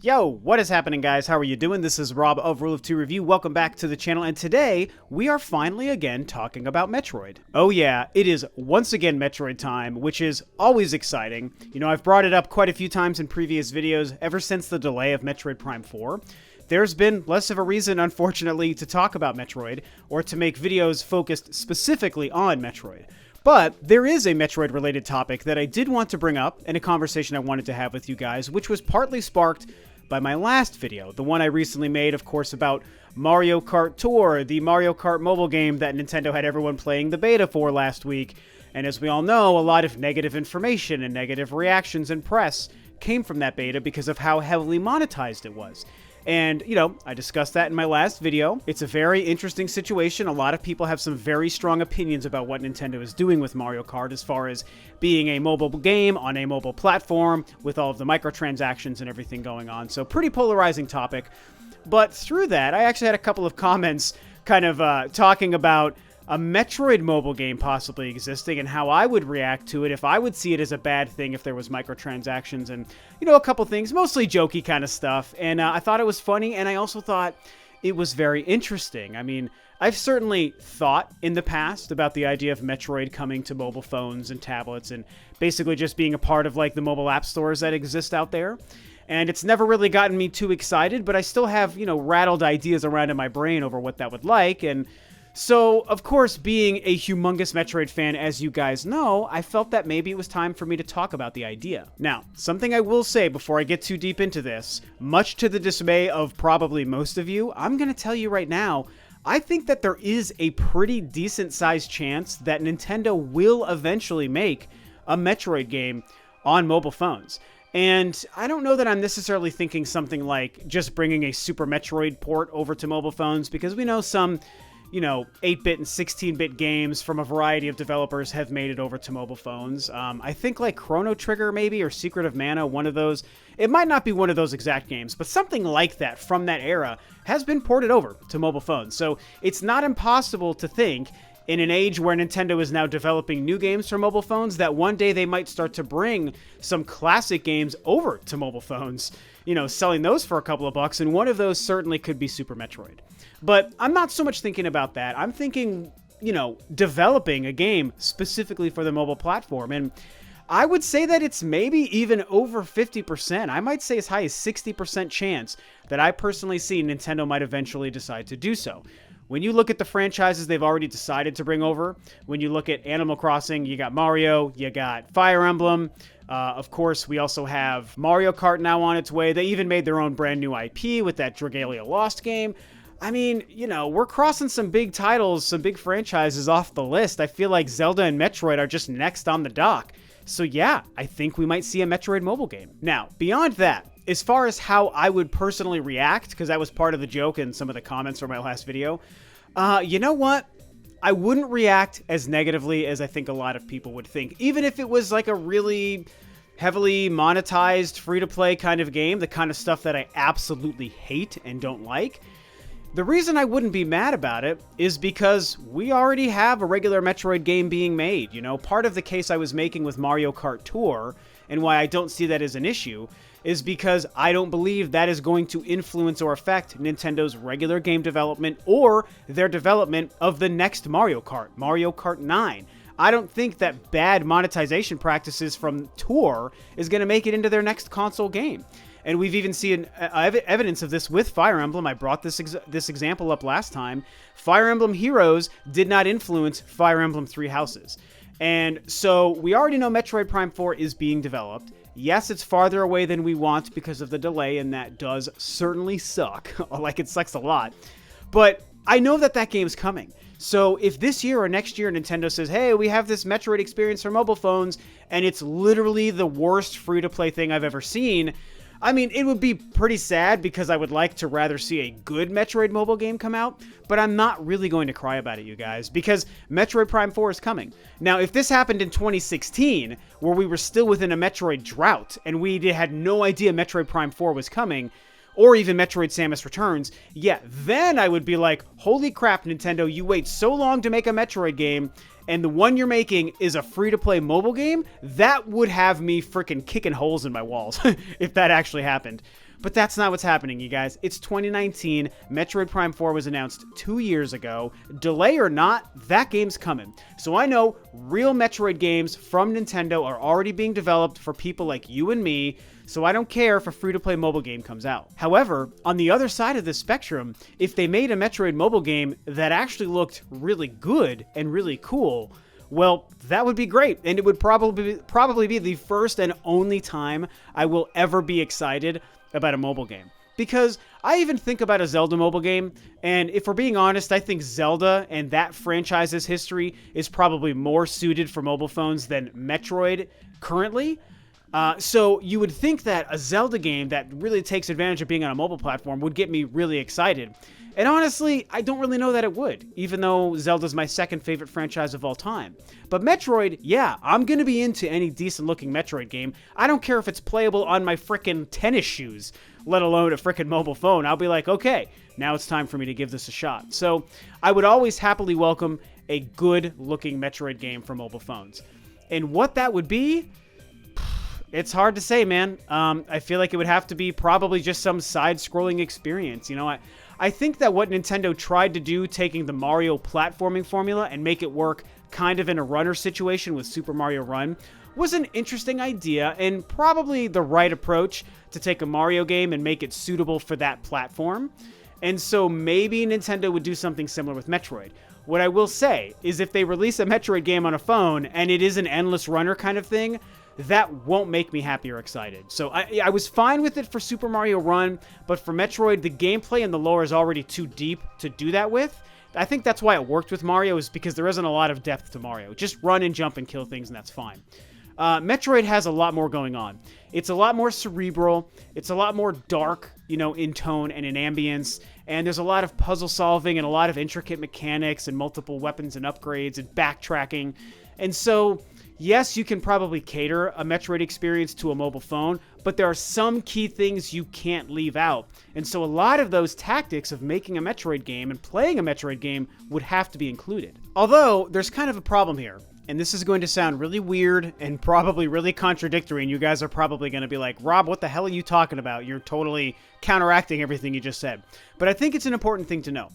Yo, what is happening, guys? How are you doing? This is Rob of Rule of Two Review. Welcome back to the channel, and today we are finally again talking about Metroid. Oh yeah, it is once again Metroid time, which is always exciting. You know, I've brought it up quite a few times in previous videos ever since the delay of Metroid Prime 4. There's been less of a reason, unfortunately, to talk about Metroid, or to make videos focused specifically on Metroid. But there is a Metroid-related topic that I did want to bring up in a conversation I wanted to have with you guys, which was partly sparked by my last video, the one I recently made, of course, about Mario Kart Tour, the Mario Kart mobile game that Nintendo had everyone playing the beta for last week. And as we all know, a lot of negative information and negative reactions and press came from that beta because of how heavily monetized it was. And, you know, I discussed that in my last video. It's a very interesting situation. A lot of people have some very strong opinions about what Nintendo is doing with Mario Kart as far as being a mobile game on a mobile platform with all of the microtransactions and everything going on. So pretty polarizing topic. But through that, I actually had a couple of comments kind of talking about a Metroid mobile game possibly existing and how I would react to it if I would see it as a bad thing if there was microtransactions and, you know, a couple things, mostly jokey kind of stuff. And I thought it was funny, and I also thought it was very interesting. I mean, I've certainly thought in the past about the idea of Metroid coming to mobile phones and tablets and basically just being a part of, like, the mobile app stores that exist out there. And it's never really gotten me too excited, but I still have, you know, rattled ideas around in my brain over what that would like. And so, of course, being a humongous Metroid fan, as you guys know, I felt that maybe it was time for me to talk about the idea. Now, something I will say before I get too deep into this, much to the dismay of probably most of you, I'm going to tell you right now, I think that there is a pretty decent-sized chance that Nintendo will eventually make a Metroid game on mobile phones. And I don't know that I'm necessarily thinking something like just bringing a Super Metroid port over to mobile phones, because we know some, you know, 8-bit and 16-bit games from a variety of developers have made it over to mobile phones. I think like Chrono Trigger maybe, or Secret of Mana, one of those. It might not be one of those exact games, but something like that from that era has been ported over to mobile phones. So it's not impossible to think, in an age where Nintendo is now developing new games for mobile phones, that one day they might start to bring some classic games over to mobile phones, you know, selling those for a couple of bucks, and one of those certainly could be Super Metroid. But I'm not so much thinking about that. I'm thinking, you know, developing a game specifically for the mobile platform, and I would say that it's maybe even over 50%. I might say as high as 60% chance that I personally see Nintendo might eventually decide to do so. When you look at the franchises they've already decided to bring over, when you look at Animal Crossing, you got Mario, you got Fire Emblem. Of course, we also have Mario Kart now on its way. They even made their own brand new IP with that Dragalia Lost game. I mean, you know, we're crossing some big titles, some big franchises off the list. I feel like Zelda and Metroid are just next on the dock. So yeah, I think we might see a Metroid mobile game. Now, beyond that, as far as how I would personally react, because that was part of the joke in some of the comments from my last video, you know what? I wouldn't react as negatively as I think a lot of people would think. Even if it was like a really heavily monetized, free-to-play kind of game, the kind of stuff that I absolutely hate and don't like. The reason I wouldn't be mad about it is because we already have a regular Metroid game being made. You know, part of the case I was making with Mario Kart Tour, and why I don't see that as an issue, is because I don't believe that is going to influence or affect Nintendo's regular game development or their development of the next Mario Kart 9. I don't think that bad monetization practices from Tour is going to make it into their next console game. And we've even seen evidence of this with Fire Emblem. I brought this example up last time. Fire Emblem Heroes did not influence Fire Emblem Three Houses. And so we already know Metroid Prime 4 is being developed. Yes, it's farther away than we want because of the delay, and that does certainly suck. Like, it sucks a lot. But I know that that game's coming. So if this year or next year Nintendo says, hey, we have this Metroid experience for mobile phones, and it's literally the worst free-to-play thing I've ever seen, I mean, it would be pretty sad because I would like to rather see a good Metroid mobile game come out, but I'm not really going to cry about it, you guys, because Metroid Prime 4 is coming. Now, if this happened in 2016, where we were still within a Metroid drought, and we had no idea Metroid Prime 4 was coming, or even Metroid Samus Returns, yeah, then I would be like, holy crap, Nintendo, you wait so long to make a Metroid game, and the one you're making is a free-to-play mobile game, that would have me freaking kicking holes in my walls if that actually happened. But that's not what's happening, you guys. It's 2019. Metroid Prime 4 was announced 2 years ago. Delay or not, that game's coming. So I know real Metroid games from Nintendo are already being developed for people like you and me, so I don't care if a free-to-play mobile game comes out. However, on the other side of the spectrum, if they made a Metroid mobile game that actually looked really good and really cool, well, that would be great, and it would probably be the first and only time I will ever be excited about a mobile game. Because I even think about a Zelda mobile game, and if we're being honest, I think Zelda and that franchise's history is probably more suited for mobile phones than Metroid currently. So you would think that a Zelda game that really takes advantage of being on a mobile platform would get me really excited. And honestly, I don't really know that it would, even though Zelda's my second favorite franchise of all time. But Metroid, yeah, I'm going to be into any decent-looking Metroid game. I don't care if it's playable on my frickin' tennis shoes, let alone a frickin' mobile phone. I'll be like, okay, now it's time for me to give this a shot. So I would always happily welcome a good-looking Metroid game for mobile phones. And what that would be, it's hard to say, man. I feel like it would have to be probably just some side-scrolling experience. You know, I think that what Nintendo tried to do, taking the Mario platforming formula and make it work kind of in a runner situation with Super Mario Run, was an interesting idea and probably the right approach to take a Mario game and make it suitable for that platform. And so maybe Nintendo would do something similar with Metroid. What I will say is if they release a Metroid game on a phone and it is an endless runner kind of thing, that won't make me happy or excited. So I was fine with it for Super Mario Run, but for Metroid, the gameplay and the lore is already too deep to do that with. I think that's why it worked with Mario, is because there isn't a lot of depth to Mario. Just run and jump and kill things, and that's fine. Metroid has a lot more going on. It's a lot more cerebral. It's a lot more dark, you know, in tone and in ambience. And there's a lot of puzzle solving and a lot of intricate mechanics and multiple weapons and upgrades and backtracking. And so, yes, you can probably cater a Metroid experience to a mobile phone, but there are some key things you can't leave out. And so a lot of those tactics of making a Metroid game and playing a Metroid game would have to be included. Although, there's kind of a problem here. And this is going to sound really weird and probably really contradictory, and you guys are probably going to be like, Rob, what the hell are you talking about? You're totally counteracting everything you just said. But I think it's an important thing to know.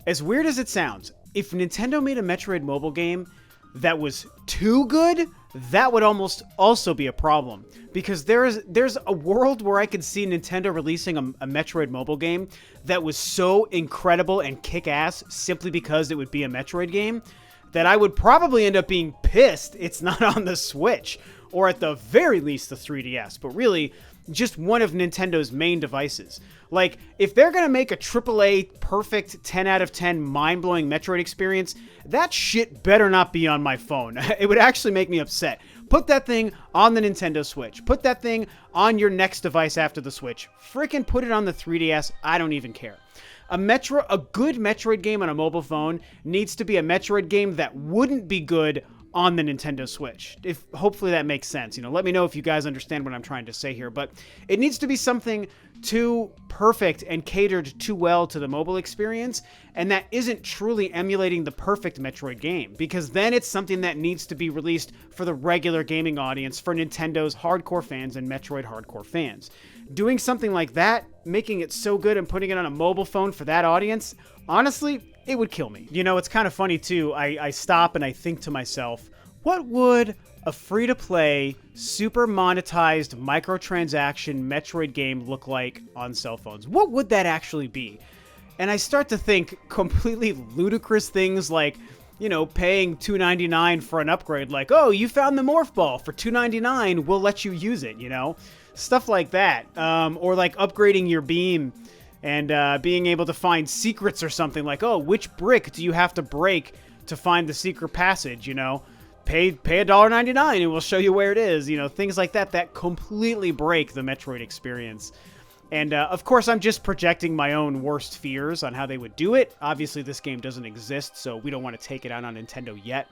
As weird as it sounds, if Nintendo made a Metroid mobile game that was too good, that would almost also be a problem. Because there's a world where I could see Nintendo releasing a Metroid mobile game that was so incredible and kick-ass simply because it would be a Metroid game, that I would probably end up being pissed it's not on the Switch, or at the very least the 3DS, but really just one of Nintendo's main devices. Like, if they're gonna make a AAA perfect 10 out of 10 mind-blowing Metroid experience, that shit better not be on my phone. It would actually make me upset. Put that thing on the Nintendo Switch. Put that thing on your next device after the Switch. Frickin' put it on the 3DS, I don't even care. A good Metroid game on a mobile phone needs to be a Metroid game that wouldn't be good on the Nintendo Switch. Hopefully that makes sense. You know, let me know if you guys understand what I'm trying to say here, but it needs to be something too perfect and catered too well to the mobile experience, and that isn't truly emulating the perfect Metroid game, because then it's something that needs to be released for the regular gaming audience, for Nintendo's hardcore fans and Metroid hardcore fans. Doing something like that, making it so good and putting it on a mobile phone for that audience, honestly, it would kill me. You know, it's kind of funny too. I stop and I think to myself, what would a free-to-play, super monetized microtransaction Metroid game look like on cell phones? What would that actually be? And I start to think completely ludicrous things like, you know, paying $2.99 for an upgrade, like, oh, you found the Morph Ball for $2.99, we'll let you use it, you know? Stuff like that. Or like upgrading your beam and being able to find secrets or something, like, oh, which brick do you have to break to find the secret passage, you know? Pay $1.99 and we'll show you where it is, you know, things like that that completely break the Metroid experience. And of course, I'm just projecting my own worst fears on how they would do it. Obviously, this game doesn't exist, so we don't want to take it out on Nintendo yet.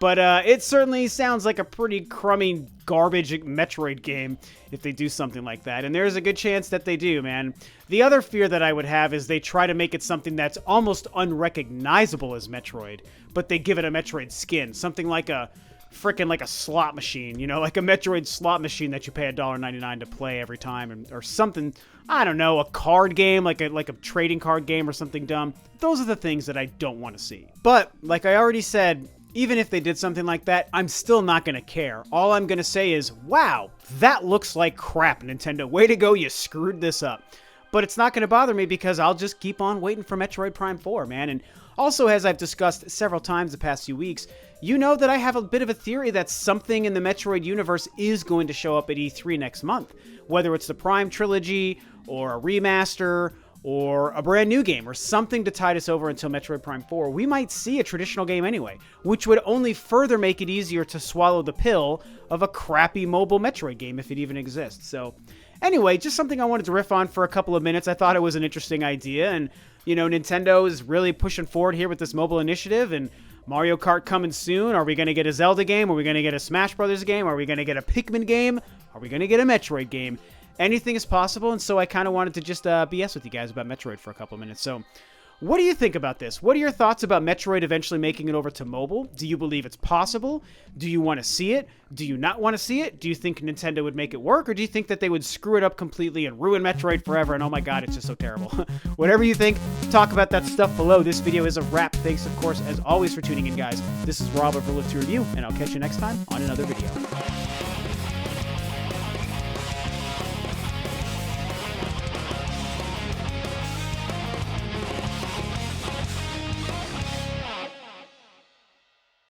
But it certainly sounds like a pretty crummy garbage Metroid game if they do something like that. And there's a good chance that they do, man. The other fear that I would have is they try to make it something that's almost unrecognizable as Metroid, but they give it a Metroid skin. Something like a frickin' like a slot machine, you know, like a Metroid slot machine that you pay $1.99 to play every time, or something I don't know, a card game, like a trading card game or something dumb. Those are the things that I don't want to see. But like I already said, even if they did something like that, I'm still not going to care. All I'm going to say is, wow, that looks like crap, Nintendo. Way to go, you screwed this up. But it's not going to bother me because I'll just keep on waiting for Metroid Prime 4, man. And also, as I've discussed several times the past few weeks, you know that I have a bit of a theory that something in the Metroid universe is going to show up at E3 next month. Whether it's the Prime Trilogy, or a remaster, or a brand new game, or something to tide us over until Metroid Prime 4, we might see a traditional game anyway, which would only further make it easier to swallow the pill of a crappy mobile Metroid game if it even exists. So, anyway, just something I wanted to riff on for a couple of minutes. I thought it was an interesting idea, and, you know, Nintendo is really pushing forward here with this mobile initiative, and Mario Kart coming soon. Are we going to get a Zelda game? Are we going to get a Smash Brothers game? Are we going to get a Pikmin game? Are we going to get a Metroid game? Anything is possible, and so I kind of wanted to just BS with you guys about Metroid for a couple of minutes. So, what do you think about this? What are your thoughts about Metroid eventually making it over to mobile? Do you believe it's possible? Do you want to see it? Do you not want to see it? Do you think Nintendo would make it work, or do you think that they would screw it up completely and ruin Metroid forever, and oh my god, it's just so terrible? Whatever you think, talk about that stuff below. This video is a wrap. Thanks, of course, as always, for tuning in, guys. This is Rob of Ro2R Review, and I'll catch you next time on another video.